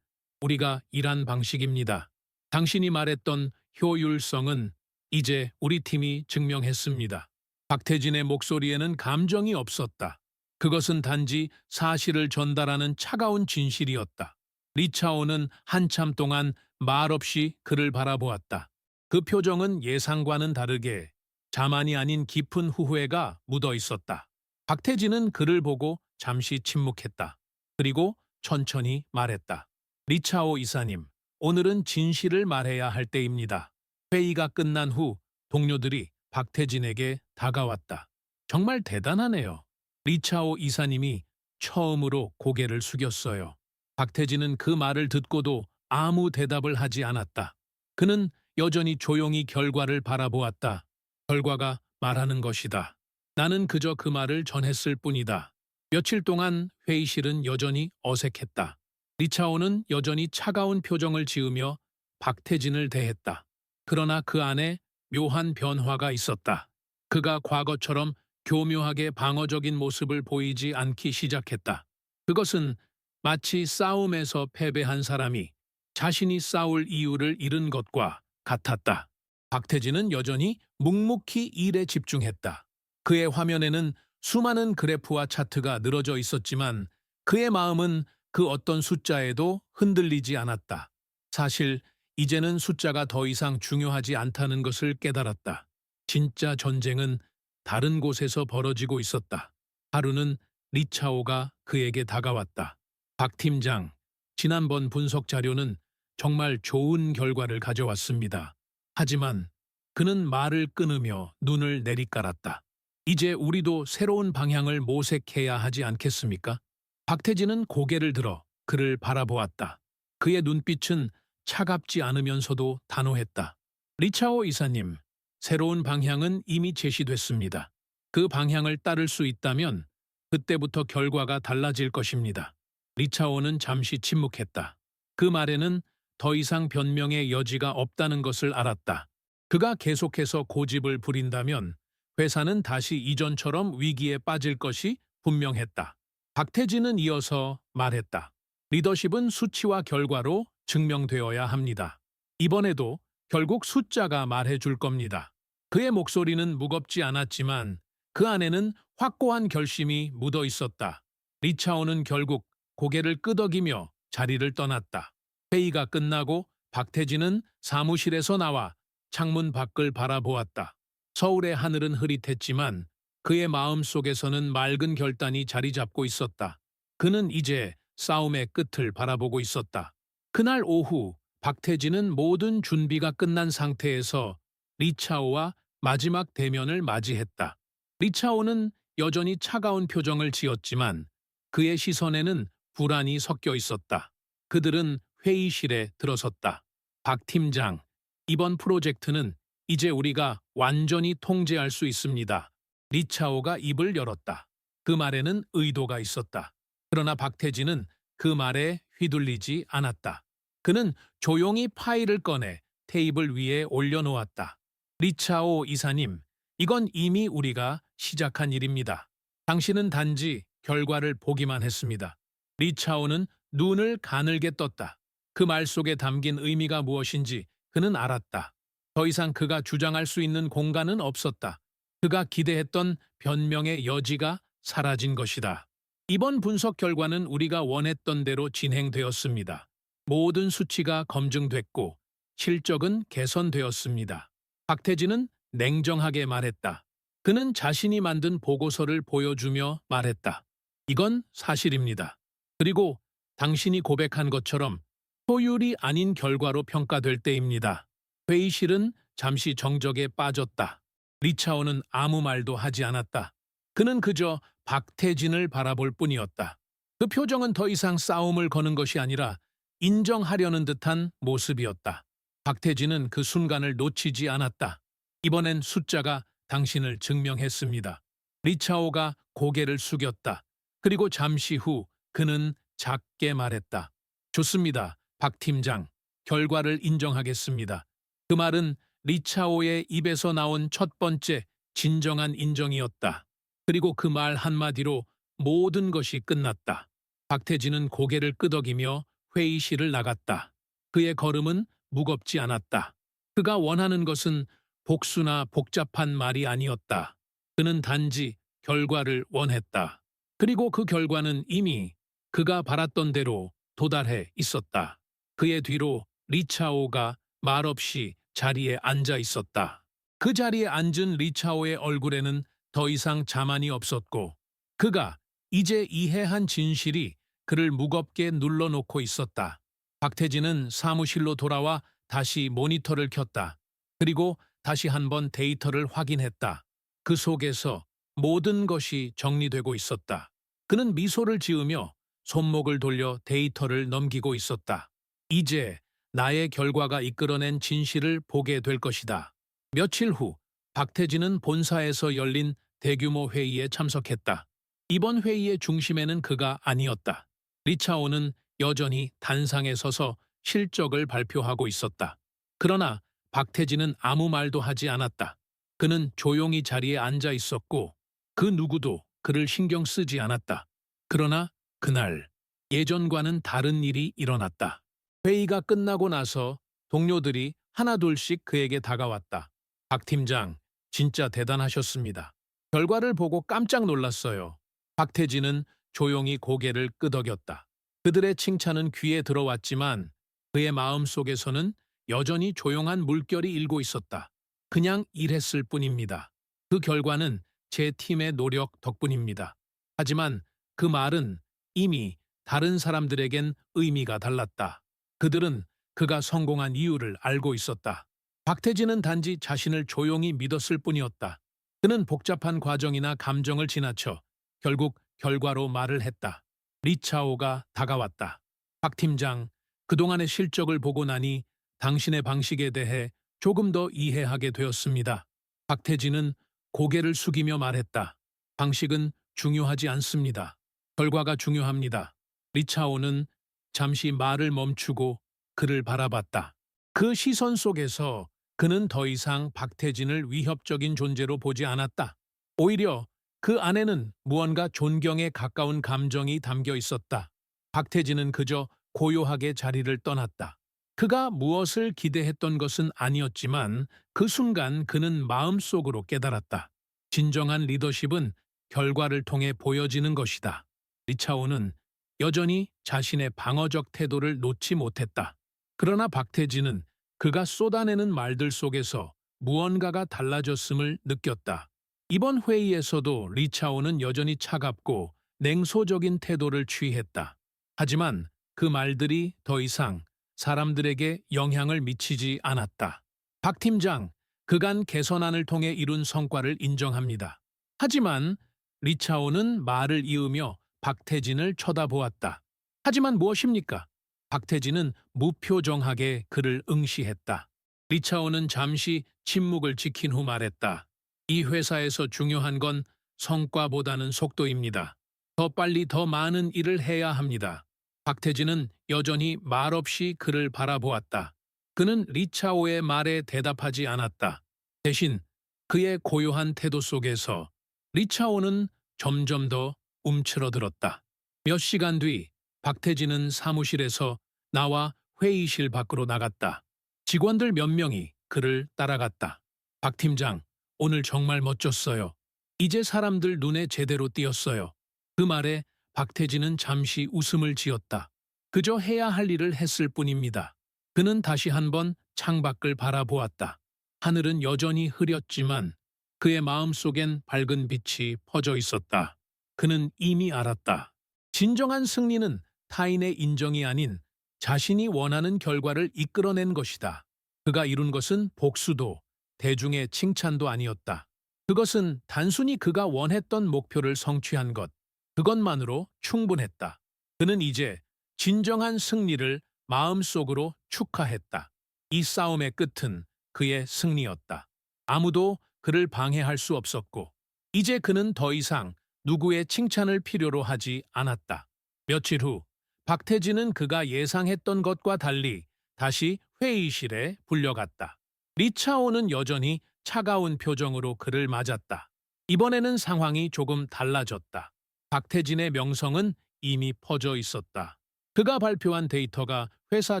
우리가 일한 방식입니다. 당신이 말했던 효율성은 이제 우리 팀이 증명했습니다. 박태진의 목소리에는 감정이 없었다. 그것은 단지 사실을 전달하는 차가운 진실이었다. 리차오는 한참 동안 말없이 그를 바라보았다. 그 표정은 예상과는 다르게 자만이 아닌 깊은 후회가 묻어 있었다. 박태진은 그를 보고 잠시 침묵했다. 그리고 천천히 말했다. 리차오 이사님, 오늘은 진실을 말해야 할 때입니다. 회의가 끝난 후 동료들이 박태진에게 다가왔다. 정말 대단하네요. 리차오 이사님이 처음으로 고개를 숙였어요. 박태진은 그 말을 듣고도 아무 대답을 하지 않았다. 그는 여전히 조용히 결과를 바라보았다. 결과가 말하는 것이다. 나는 그저 그 말을 전했을 뿐이다. 며칠 동안 회의실은 여전히 어색했다. 리차오는 여전히 차가운 표정을 지으며 박태진을 대했다. 그러나 그 안에 묘한 변화가 있었다. 그가 과거처럼 교묘하게 방어적인 모습을 보이지 않기 시작했다. 그것은 마치 싸움에서 패배한 사람이 자신이 싸울 이유를 잃은 것과 같았다. 박태진은 여전히 묵묵히 일에 집중했다. 그의 화면에는 수많은 그래프와 차트가 늘어져 있었지만 그의 마음은 그 어떤 숫자에도 흔들리지 않았다. 사실 이제는 숫자가 더 이상 중요하지 않다는 것을 깨달았다. 진짜 전쟁은 다른 곳에서 벌어지고 있었다. 하루는 리차오가 그에게 다가왔다. 박 팀장, 지난번 분석 자료는 정말 좋은 결과를 가져왔습니다. 하지만 그는 말을 끊으며 눈을 내리깔았다. 이제 우리도 새로운 방향을 모색해야 하지 않겠습니까? 박태진은 고개를 들어 그를 바라보았다. 그의 눈빛은 차갑지 않으면서도 단호했다. 리차오 이사님, 새로운 방향은 이미 제시됐습니다. 그 방향을 따를 수 있다면 그때부터 결과가 달라질 것입니다. 리차오는 잠시 침묵했다. 그 말에는 더 이상 변명의 여지가 없다는 것을 알았다. 그가 계속해서 고집을 부린다면 회사는 다시 이전처럼 위기에 빠질 것이 분명했다. 박태진은 이어서 말했다. 리더십은 수치와 결과로 증명되어야 합니다. 이번에도 결국 숫자가 말해줄 겁니다. 그의 목소리는 무겁지 않았지만 그 안에는 확고한 결심이 묻어 있었다. 리차오는 결국 고개를 끄덕이며 자리를 떠났다. 회의가 끝나고 박태진은 사무실에서 나와 창문 밖을 바라보았다. 서울의 하늘은 흐릿했지만 그의 마음 속에서는 맑은 결단이 자리 잡고 있었다. 그는 이제 싸움의 끝을 바라보고 있었다. 그날 오후 박태진은 모든 준비가 끝난 상태에서 리차오와 마지막 대면을 맞이했다. 리차오는 여전히 차가운 표정을 지었지만 그의 시선에는 불안이 섞여 있었다. 그들은 회의실에 들어섰다. 박 팀장, 이번 프로젝트는 이제 우리가 완전히 통제할 수 있습니다. 리차오가 입을 열었다. 그 말에는 의도가 있었다. 그러나 박태진은 그 말에 휘둘리지 않았다. 그는 조용히 파일을 꺼내 테이블 위에 올려놓았다. 리차오 이사님, 이건 이미 우리가 시작한 일입니다. 당신은 단지 결과를 보기만 했습니다. 리차오는 눈을 가늘게 떴다. 그 말 속에 담긴 의미가 무엇인지 그는 알았다. 더 이상 그가 주장할 수 있는 공간은 없었다. 그가 기대했던 변명의 여지가 사라진 것이다. 이번 분석 결과는 우리가 원했던 대로 진행되었습니다. 모든 수치가 검증됐고 실적은 개선되었습니다. 박태진은 냉정하게 말했다. 그는 자신이 만든 보고서를 보여주며 말했다. 이건 사실입니다. 그리고 당신이 고백한 것처럼 소율이 아닌 결과로 평가될 때입니다. 회의실은 잠시 정적에 빠졌다. 리차오는 아무 말도 하지 않았다. 그는 그저 박태진을 바라볼 뿐이었다. 그 표정은 더 이상 싸움을 거는 것이 아니라 인정하려는 듯한 모습이었다. 박태진은 그 순간을 놓치지 않았다. 이번엔 숫자가 당신을 증명했습니다. 리차오가 고개를 숙였다. 그리고 잠시 후 그는 작게 말했다. 좋습니다, 박 팀장. 결과를 인정하겠습니다. 그 말은 리차오의 입에서 나온 첫 번째 진정한 인정이었다. 그리고 그 말 한마디로 모든 것이 끝났다. 박태진은 고개를 끄덕이며 회의실을 나갔다. 그의 걸음은 무겁지 않았다. 그가 원하는 것은 복수나 복잡한 말이 아니었다. 그는 단지 결과를 원했다. 그리고 그 결과는 이미 그가 바랐던 대로 도달해 있었다. 그의 뒤로 리차오가 말없이 자리에 앉아 있었다. 그 자리에 앉은 리차오의 얼굴에는 더 이상 자만이 없었고 그가 이제 이해한 진실이 그를 무겁게 눌러놓고 있었다. 박태진은 사무실로 돌아와 다시 모니터를 켰다. 그리고 다시 한번 데이터를 확인했다. 그 속에서 모든 것이 정리되고 있었다. 그는 미소를 지으며 손목을 돌려 데이터를 넘기고 있었다. 이제 나의 결과가 이끌어낸 진실을 보게 될 것이다. 며칠 후 박태진은 본사에서 열린 대규모 회의에 참석했다. 이번 회의의 중심에는 그가 아니었다. 리차오는 여전히 단상에 서서 실적을 발표하고 있었다. 그러나 박태진은 아무 말도 하지 않았다. 그는 조용히 자리에 앉아 있었고 그 누구도 그를 신경 쓰지 않았다. 그러나 그날 예전과는 다른 일이 일어났다. 회의가 끝나고 나서 동료들이 하나둘씩 그에게 다가왔다. 박 팀장, 진짜 대단하셨습니다. 결과를 보고 깜짝 놀랐어요. 박태진은 조용히 고개를 끄덕였다. 그들의 칭찬은 귀에 들어왔지만 그의 마음 속에서는 여전히 조용한 물결이 일고 있었다. 그냥 일했을 뿐입니다. 그 결과는 제 팀의 노력 덕분입니다. 하지만 그 말은 이미 다른 사람들에겐 의미가 달랐다. 그들은 그가 성공한 이유를 알고 있었다. 박태진은 단지 자신을 조용히 믿었을 뿐이었다. 그는 복잡한 과정이나 감정을 지나쳐 결국 결과로 말을 했다. 리차오가 다가왔다. 박 팀장, 그동안의 실적을 보고 나니 당신의 방식에 대해 조금 더 이해하게 되었습니다. 박태진은 고개를 숙이며 말했다. 방식은 중요하지 않습니다. 결과가 중요합니다. 리차오는 잠시 말을 멈추고 그를 바라봤다. 그 시선 속에서 그는 더 이상 박태진을 위협적인 존재로 보지 않았다. 오히려 그 안에는 무언가 존경에 가까운 감정이 담겨 있었다. 박태진은 그저 고요하게 자리를 떠났다. 그가 무엇을 기대했던 것은 아니었지만 그 순간 그는 마음속으로 깨달았다. 진정한 리더십은 결과를 통해 보여지는 것이다. 리차오는 여전히 자신의 방어적 태도를 놓지 못했다. 그러나 박태진은 그가 쏟아내는 말들 속에서 무언가가 달라졌음을 느꼈다. 이번 회의에서도 리차오는 여전히 차갑고 냉소적인 태도를 취했다. 하지만 그 말들이 더 이상 사람들에게 영향을 미치지 않았다. 박 팀장, 그간 개선안을 통해 이룬 성과를 인정합니다. 하지만 리차오는 말을 이으며 박태진을 쳐다보았다. 하지만 무엇입니까? 박태진은 무표정하게 그를 응시했다. 리차오는 잠시 침묵을 지킨 후 말했다. 이 회사에서 중요한 건 성과보다는 속도입니다. 더 빨리 더 많은 일을 해야 합니다. 박태진은 여전히 말없이 그를 바라보았다. 그는 리차오의 말에 대답하지 않았다. 대신 그의 고요한 태도 속에서 리차오는 점점 더 움츠러들었다. 몇 시간 뒤 박태진은 사무실에서 나와 회의실 밖으로 나갔다. 직원들 몇 명이 그를 따라갔다. 박 팀장, 오늘 정말 멋졌어요. 이제 사람들 눈에 제대로 띄었어요. 그 말에 박태진은 잠시 웃음을 지었다. 그저 해야 할 일을 했을 뿐입니다. 그는 다시 한번 창밖을 바라보았다. 하늘은 여전히 흐렸지만 그의 마음속엔 밝은 빛이 퍼져 있었다. 그는 이미 알았다. 진정한 승리는 타인의 인정이 아닌 자신이 원하는 결과를 이끌어낸 것이다. 그가 이룬 것은 복수도 대중의 칭찬도 아니었다. 그것은 단순히 그가 원했던 목표를 성취한 것, 그것만으로 충분했다. 그는 이제 진정한 승리를 마음속으로 축하했다. 이 싸움의 끝은 그의 승리였다. 아무도 그를 방해할 수 없었고, 이제 그는 더 이상 누구의 칭찬을 필요로 하지 않았다. 며칠 후, 박태진은 그가 예상했던 것과 달리 다시 회의실에 불려갔다. 리차오는 여전히 차가운 표정으로 그를 맞았다. 이번에는 상황이 조금 달라졌다. 박태진의 명성은 이미 퍼져 있었다. 그가 발표한 데이터가 회사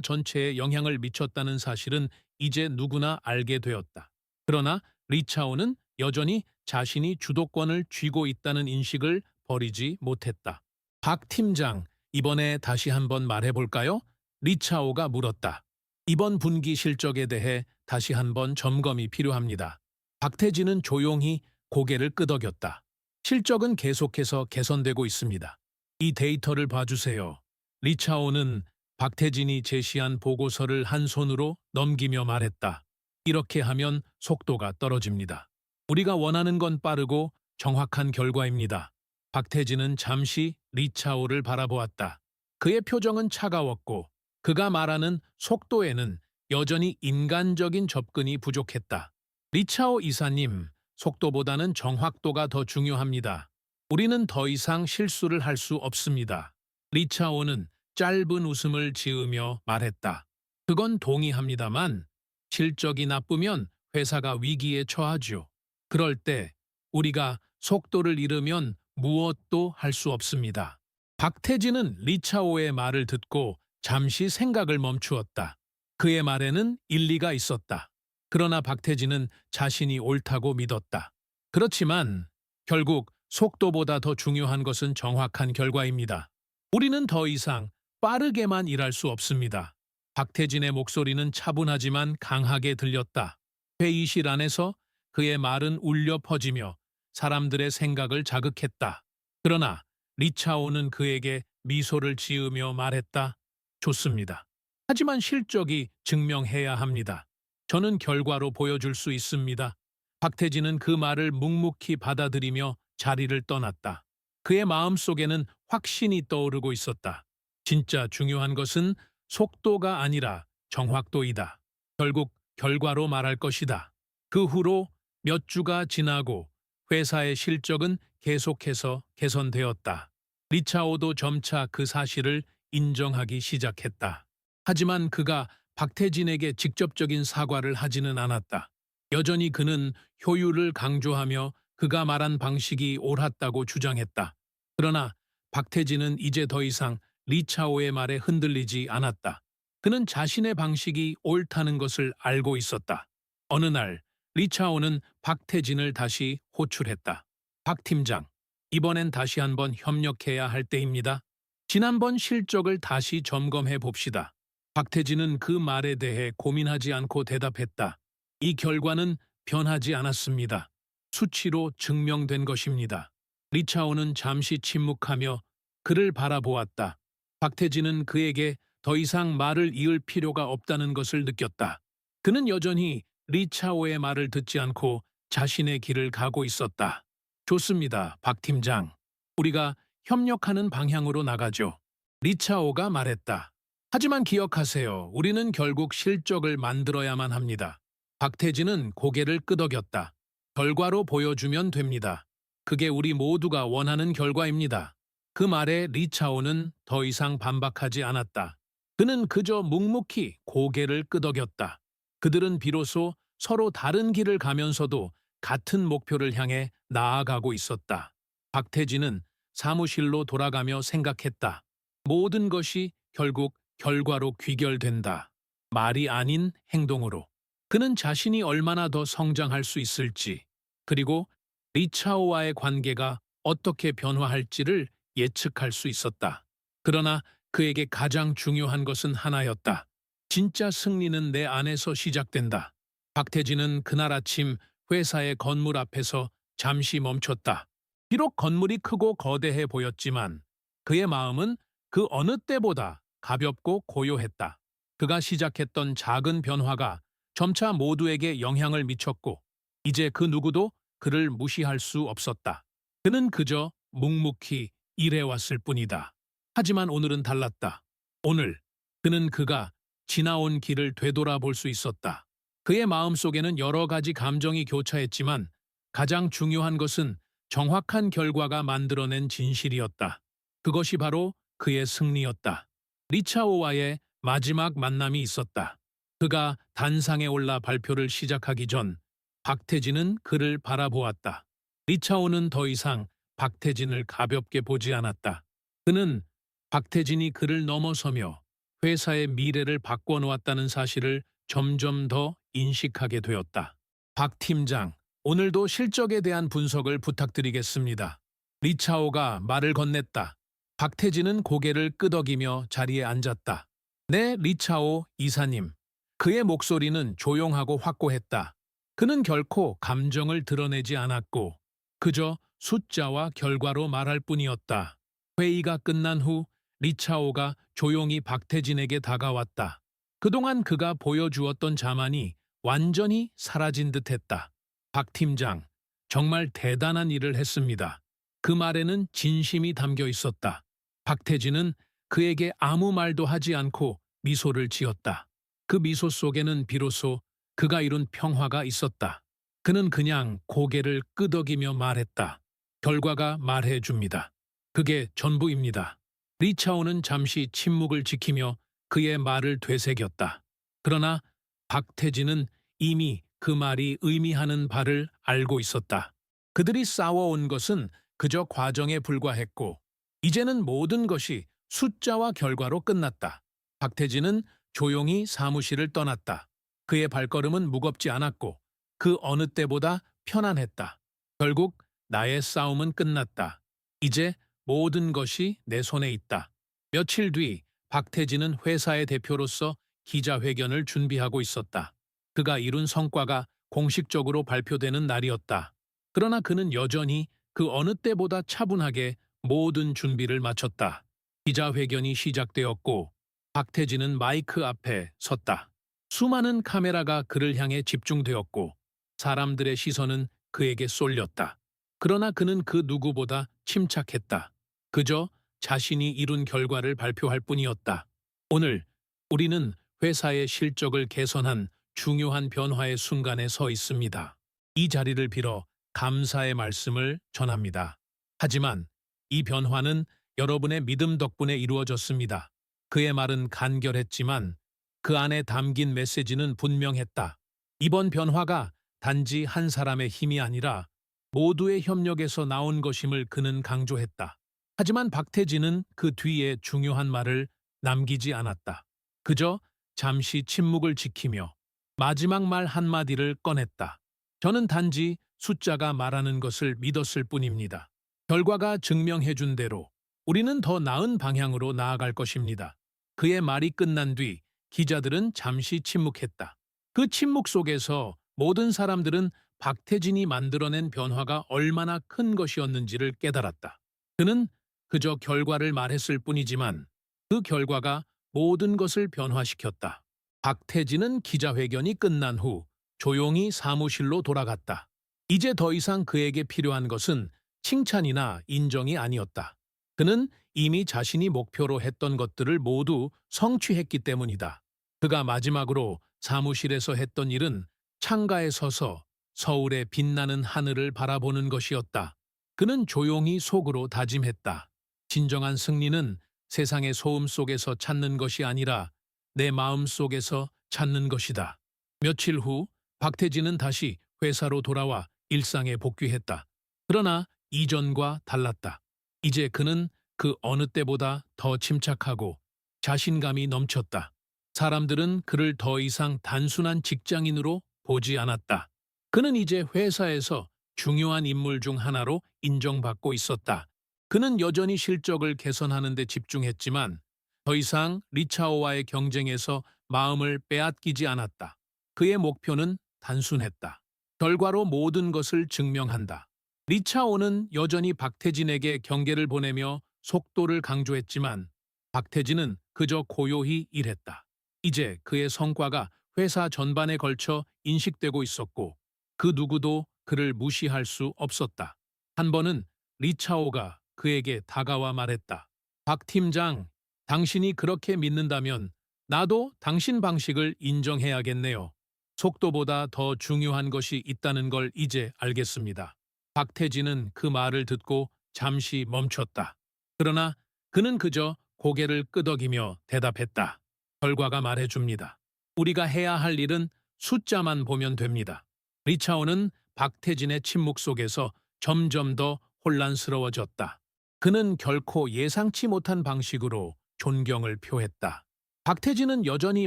전체에 영향을 미쳤다는 사실은 이제 누구나 알게 되었다. 그러나 리차오는 여전히 자신이 주도권을 쥐고 있다는 인식을 버리지 못했다. 박 팀장, 이번에 다시 한번 말해볼까요? 리차오가 물었다. 이번 분기 실적에 대해 다시 한번 점검이 필요합니다. 박태진은 조용히 고개를 끄덕였다. 실적은 계속해서 개선되고 있습니다. 이 데이터를 봐주세요. 리차오는 박태진이 제시한 보고서를 한 손으로 넘기며 말했다. 이렇게 하면 속도가 떨어집니다. 우리가 원하는 건 빠르고 정확한 결과입니다. 박태진은 잠시 리차오를 바라보았다. 그의 표정은 차가웠고 그가 말하는 속도에는 여전히 인간적인 접근이 부족했다. 리차오 이사님, 속도보다는 정확도가 더 중요합니다. 우리는 더 이상 실수를 할 수 없습니다. 리차오는 짧은 웃음을 지으며 말했다. 그건 동의합니다만 실적이 나쁘면 회사가 위기에 처하죠. 그럴 때 우리가 속도를 잃으면 무엇도 할 수 없습니다. 박태진은 리차오의 말을 듣고 잠시 생각을 멈추었다. 그의 말에는 일리가 있었다. 그러나 박태진은 자신이 옳다고 믿었다. 그렇지만 결국 속도보다 더 중요한 것은 정확한 결과입니다. 우리는 더 이상 빠르게만 일할 수 없습니다. 박태진의 목소리는 차분하지만 강하게 들렸다. 회의실 안에서 그의 말은 울려 퍼지며 사람들의 생각을 자극했다. 그러나 리차오는 그에게 미소를 지으며 말했다. 좋습니다. 하지만 실적이 증명해야 합니다. 저는 결과로 보여줄 수 있습니다. 박태진은 그 말을 묵묵히 받아들이며 자리를 떠났다. 그의 마음속에는 확신이 떠오르고 있었다. 진짜 중요한 것은 속도가 아니라 정확도이다. 결국 결과로 말할 것이다. 그 후로 몇 주가 지나고 회사의 실적은 계속해서 개선되었다. 리차오도 점차 그 사실을 인정하기 시작했다. 하지만 그가 박태진에게 직접적인 사과를 하지는 않았다. 여전히 그는 효율을 강조하며 그가 말한 방식이 옳았다고 주장했다. 그러나 박태진은 이제 더 이상 리차오의 말에 흔들리지 않았다. 그는 자신의 방식이 옳다는 것을 알고 있었다. 어느 날 리차오는 박태진을 다시 호출했다. 박 팀장, 이번엔 다시 한번 협력해야 할 때입니다. 지난번 실적을 다시 점검해 봅시다. 박태진은 그 말에 대해 고민하지 않고 대답했다. 이 결과는 변하지 않았습니다. 수치로 증명된 것입니다. 리차오는 잠시 침묵하며 그를 바라보았다. 박태진은 그에게 더 이상 말을 이을 필요가 없다는 것을 느꼈다. 그는 여전히 리차오의 말을 듣지 않고 자신의 길을 가고 있었다. 좋습니다, 박 팀장. 우리가 협력하는 방향으로 나가죠. 리차오가 말했다. 하지만 기억하세요. 우리는 결국 실적을 만들어야만 합니다. 박태진은 고개를 끄덕였다. 결과로 보여주면 됩니다. 그게 우리 모두가 원하는 결과입니다. 그 말에 리차오는 더 이상 반박하지 않았다. 그는 그저 묵묵히 고개를 끄덕였다. 그들은 비로소 서로 다른 길을 가면서도 같은 목표를 향해 나아가고 있었다. 박태진은 사무실로 돌아가며 생각했다. 모든 것이 결국 결과로 귀결된다. 말이 아닌 행동으로. 그는 자신이 얼마나 더 성장할 수 있을지, 그리고 리차오와의 관계가 어떻게 변화할지를 예측할 수 있었다. 그러나 그에게 가장 중요한 것은 하나였다. 진짜 승리는 내 안에서 시작된다. 박태진은 그날 아침 회사의 건물 앞에서 잠시 멈췄다. 비록 건물이 크고 거대해 보였지만 그의 마음은 그 어느 때보다 가볍고 고요했다. 그가 시작했던 작은 변화가 점차 모두에게 영향을 미쳤고 이제 그 누구도 그를 무시할 수 없었다. 그는 그저 묵묵히 일해왔을 뿐이다. 하지만 오늘은 달랐다. 오늘 그는 그가 지나온 길을 되돌아볼 수 있었다. 그의 마음속에는 여러 가지 감정이 교차했지만 가장 중요한 것은 정확한 결과가 만들어낸 진실이었다. 그것이 바로 그의 승리였다. 리차오와의 마지막 만남이 있었다. 그가 단상에 올라 발표를 시작하기 전 박태진은 그를 바라보았다. 리차오는 더 이상 박태진을 가볍게 보지 않았다. 그는 박태진이 그를 넘어서며 회사의 미래를 바꿔놓았다는 사실을 점점 더 인식하게 되었다. 박 팀장, 오늘도 실적에 대한 분석을 부탁드리겠습니다. 리차오가 말을 건넸다. 박태진은 고개를 끄덕이며 자리에 앉았다. 네, 리차오 이사님. 그의 목소리는 조용하고 확고했다. 그는 결코 감정을 드러내지 않았고 그저 숫자와 결과로 말할 뿐이었다. 회의가 끝난 후 리차오가 조용히 박태진에게 다가왔다. 그동안 그가 보여주었던 자만이 완전히 사라진 듯했다. 박 팀장, 정말 대단한 일을 했습니다. 그 말에는 진심이 담겨 있었다. 박태진은 그에게 아무 말도 하지 않고 미소를 지었다. 그 미소 속에는 비로소 그가 이룬 평화가 있었다. 그는 그냥 고개를 끄덕이며 말했다. 결과가 말해줍니다. 그게 전부입니다. 리차오는 잠시 침묵을 지키며 그의 말을 되새겼다. 그러나 박태진은 이미 그 말이 의미하는 바를 알고 있었다. 그들이 싸워온 것은 그저 과정에 불과했고 이제는 모든 것이 숫자와 결과로 끝났다. 박태진은 조용히 사무실을 떠났다. 그의 발걸음은 무겁지 않았고 그 어느 때보다 편안했다. 결국 나의 싸움은 끝났다. 이제 모든 것이 내 손에 있다. 며칠 뒤 박태진은 회사의 대표로서 기자회견을 준비하고 있었다. 그가 이룬 성과가 공식적으로 발표되는 날이었다. 그러나 그는 여전히 그 어느 때보다 차분하게 모든 준비를 마쳤다. 기자회견이 시작되었고 박태진은 마이크 앞에 섰다. 수많은 카메라가 그를 향해 집중되었고 사람들의 시선은 그에게 쏠렸다. 그러나 그는 그 누구보다 침착했다. 그저 자신이 이룬 결과를 발표할 뿐이었다. 오늘 우리는 회사의 실적을 개선한 중요한 변화의 순간에 서 있습니다. 이 자리를 빌어 감사의 말씀을 전합니다. 하지만 이 변화는 여러분의 믿음 덕분에 이루어졌습니다. 그의 말은 간결했지만 그 안에 담긴 메시지는 분명했다. 이번 변화가 단지 한 사람의 힘이 아니라 모두의 협력에서 나온 것임을 그는 강조했다. 하지만 박태진은 그 뒤에 중요한 말을 남기지 않았다. 그저 잠시 침묵을 지키며 마지막 말 한마디를 꺼냈다. 저는 단지 숫자가 말하는 것을 믿었을 뿐입니다. 결과가 증명해준 대로 우리는 더 나은 방향으로 나아갈 것입니다. 그의 말이 끝난 뒤 기자들은 잠시 침묵했다. 그 침묵 속에서 모든 사람들은 박태진이 만들어낸 변화가 얼마나 큰 것이었는지를 깨달았다. 그는 그저 결과를 말했을 뿐이지만 그 결과가 모든 것을 변화시켰다. 박태진은 기자회견이 끝난 후 조용히 사무실로 돌아갔다. 이제 더 이상 그에게 필요한 것은 칭찬이나 인정이 아니었다. 그는 이미 자신이 목표로 했던 것들을 모두 성취했기 때문이다. 그가 마지막으로 사무실에서 했던 일은 창가에 서서 서울의 빛나는 하늘을 바라보는 것이었다. 그는 조용히 속으로 다짐했다. 진정한 승리는 세상의 소음 속에서 찾는 것이 아니라 내 마음 속에서 찾는 것이다. 며칠 후 박태진은 다시 회사로 돌아와 일상에 복귀했다. 그러나 이전과 달랐다. 이제 그는 그 어느 때보다 더 침착하고 자신감이 넘쳤다. 사람들은 그를 더 이상 단순한 직장인으로 보지 않았다. 그는 이제 회사에서 중요한 인물 중 하나로 인정받고 있었다. 그는 여전히 실적을 개선하는 데 집중했지만 더 이상 리차오와의 경쟁에서 마음을 빼앗기지 않았다. 그의 목표는 단순했다. 결과로 모든 것을 증명한다. 리차오는 여전히 박태진에게 경계를 보내며 속도를 강조했지만 박태진은 그저 고요히 일했다. 이제 그의 성과가 회사 전반에 걸쳐 인식되고 있었고 그 누구도 그를 무시할 수 없었다. 한 번은 리차오가 그에게 다가와 말했다. 박 팀장, 당신이 그렇게 믿는다면 나도 당신 방식을 인정해야겠네요. 속도보다 더 중요한 것이 있다는 걸 이제 알겠습니다. 박태진은 그 말을 듣고 잠시 멈췄다. 그러나 그는 그저 고개를 끄덕이며 대답했다. 결과가 말해줍니다. 우리가 해야 할 일은 숫자만 보면 됩니다. 리차오는 박태진의 침묵 속에서 점점 더 혼란스러워졌다. 그는 결코 예상치 못한 방식으로 존경을 표했다. 박태진은 여전히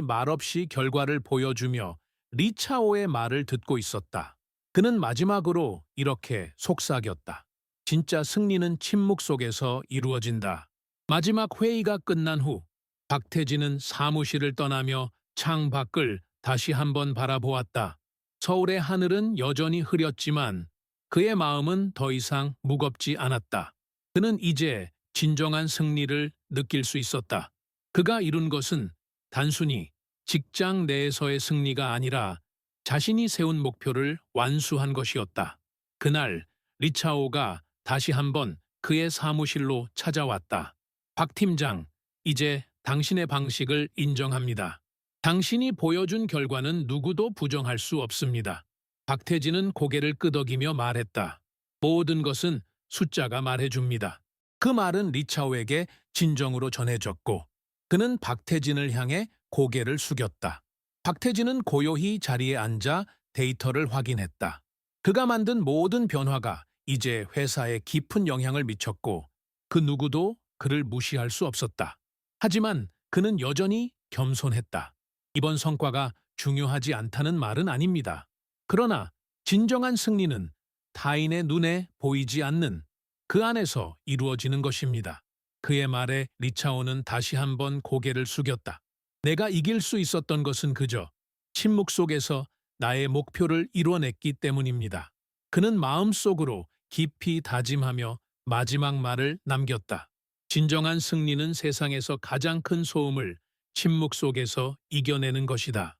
말없이 결과를 보여주며 리차오의 말을 듣고 있었다. 그는 마지막으로 이렇게 속삭였다. 진짜 승리는 침묵 속에서 이루어진다. 마지막 회의가 끝난 후 박태진은 사무실을 떠나며 창 밖을 다시 한번 바라보았다. 서울의 하늘은 여전히 흐렸지만 그의 마음은 더 이상 무겁지 않았다. 그는 이제 진정한 승리를 느낄 수 있었다. 그가 이룬 것은 단순히 직장 내에서의 승리가 아니라 자신이 세운 목표를 완수한 것이었다. 그날 리차오가 다시 한번 그의 사무실로 찾아왔다. 박 팀장, 이제 당신의 방식을 인정합니다. 당신이 보여준 결과는 누구도 부정할 수 없습니다. 박태진은 고개를 끄덕이며 말했다. 모든 것은 숫자가 말해줍니다. 그 말은 리차오에게 진정으로 전해졌고 그는 박태진을 향해 고개를 숙였다. 박태진은 고요히 자리에 앉아 데이터를 확인했다. 그가 만든 모든 변화가 이제 회사에 깊은 영향을 미쳤고 그 누구도 그를 무시할 수 없었다. 하지만 그는 여전히 겸손했다. 이번 성과가 중요하지 않다는 말은 아닙니다. 그러나 진정한 승리는 타인의 눈에 보이지 않는 그 안에서 이루어지는 것입니다. 그의 말에 리차오는 다시 한번 고개를 숙였다. 내가 이길 수 있었던 것은 그저 침묵 속에서 나의 목표를 이뤄냈기 때문입니다. 그는 마음속으로 깊이 다짐하며 마지막 말을 남겼다. 진정한 승리는 세상에서 가장 큰 소음을 침묵 속에서 이겨내는 것이다.